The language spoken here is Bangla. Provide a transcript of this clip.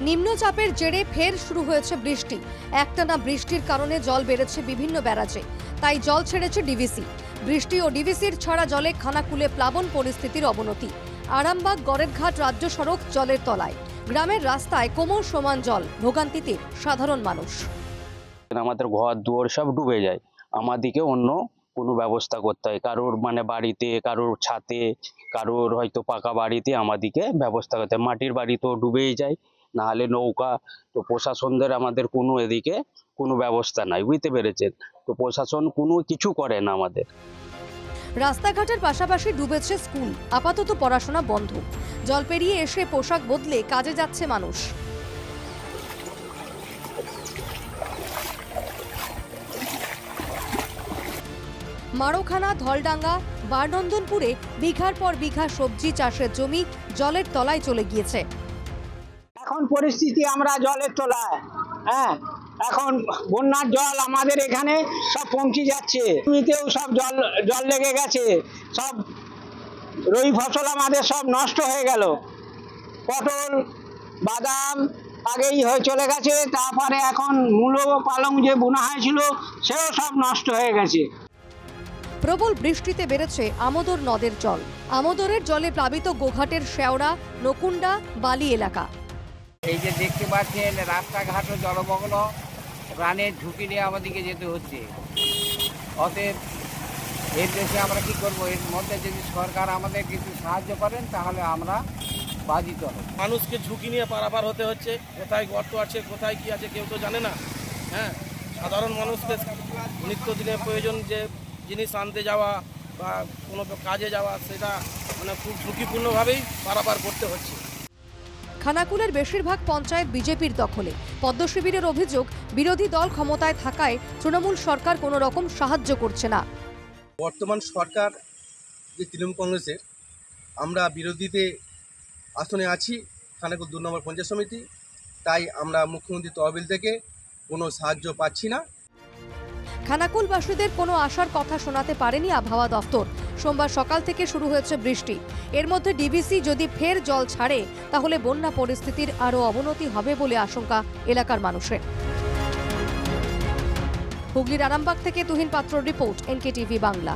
নিম্নচাপের জেরে ফের শুরু হয়েছে বৃষ্টি। একটানা বৃষ্টির কারণে জল বেড়েছে বিভিন্ন ব্যারাজে, তাই জল ছেড়েছে ডিভিসি। বৃষ্টি ও ডিভিসির ছড়া জলে খানাকুলে প্লাবন পরিস্থিতির অবনতি। আরামবাগ গড়েরঘাট রাজ্য সড়ক জলের তলায়, গ্রামের রাস্তায় কোমর সমান জল, ভোগান্তিতে সাধারণ মানুষ। আমাদের ঘর দুয়ার সব ডুবে যায়, আমাদেরকে অন্য কোনো ব্যবস্থা করতে হয়, কারোর বাড়িতে, কারোর ছাতে, কারোর হয়তো পাকা বাড়িতে আমাদেরকে ব্যবস্থা করতে হয়। মাটির বাড়ি তো ডুবেই যায়, না হলে নৌকা। তো প্রশাসনদের আমাদের কোনো এদিকে কোনো ব্যবস্থা নাই, বুঝতে পেরেছেন? তো প্রশাসন কোনো কিছু করে না আমাদের। রাস্তাঘাটের পাশাপাশি ডুবেছে স্কুল, আপাতত পড়াশোনা বন্ধ। জল পেরিয়ে এসে পোশাক বদলে কাজে যাচ্ছে মানুষ। মারোখানা, ধলডাঙ্গা, বারনন্দনপুরে বিঘার পর বিঘা সবজি চাষের জমি জলের তলায় চলে গিয়েছে। এখন পরিস্থিতি আমরা জলের তলায়, এখন বন্যার জল আমাদের এখানে সব পৌঁছে যাচ্ছে, জমিতেও সব জল লেগে গেছে, সব রবি ফসল আমাদের সব নষ্ট হয়ে গেল। পটল, বাদাম আগেই হয়ে চলে গেছে, তারপরে এখন মূলো, পালং যে বোনা হয়েছিল সেও সব নষ্ট হয়ে গেছে। প্রবল বৃষ্টিতে বেড়েছে আমোদর নদের জল। আমোদরের জলে প্লাবিত গোঘাটের শেওড়া, নকুন্ডা, বালি এলাকা। এই যে দেখতে পাচ্ছেন রাস্তাঘাটও জলমগ্ন, প্রাণের ঝুঁকি নিয়ে আমাদেরকে যেতে হচ্ছে। অতএব এর দেশে আমরা কি করব? এর মধ্যে যদি সরকার আমাদের কিছু সাহায্য করেন তাহলে আমরা বাধিত হব। মানুষকে ঝুঁকি নিয়ে পারাপার হতে হচ্ছে, কোথায় গর্ত আছে, কোথায় কি আছে কেউ তো জানে না। সাধারণ মানুষকে নিত্যদিনের প্রয়োজন যে জিনিস আনতে যাওয়া বা কোনো কাজে যাওয়া, সেটা খুব ঝুঁকিপূর্ণভাবেই পারাপার করতে হচ্ছে। খানাকুলের বেশিরভাগ পঞ্চায়েত বিজেপির দখলে। পদ্ম শিবিরের অভিযোগ, বিরোধী দল ক্ষমতায় থাকায় তৃণমূল সরকার কোনো রকম সাহায্য করছে না। বর্তমান সরকার যে তৃণমূল কংগ্রেসের, আমরা বিরোধীতে আসনে আছি খানাকুল 2 নম্বর পঞ্চায়েত সমিতি, তাই আমরা মুখ্যমন্ত্রী তহবিল থেকে কোনো সাহায্য পাচ্ছি না। খানাকুলবাসীদের কোনো আশার কথা শোনাতে পারেনি আবহাওয়া দফতর। সোমবার সকাল থেকে শুরু হয়েছে বৃষ্টি। এর মধ্যে ডিভিসি যদি ফের জল ছাড়ে তাহলে বন্যা পরিস্থিতির আরও অবনতি হবে বলে আশঙ্কা এলাকার মানুষের। হুগলির আরামবাগ থেকে তুহিন পাত্রর রিপোর্ট, NKTV বাংলা।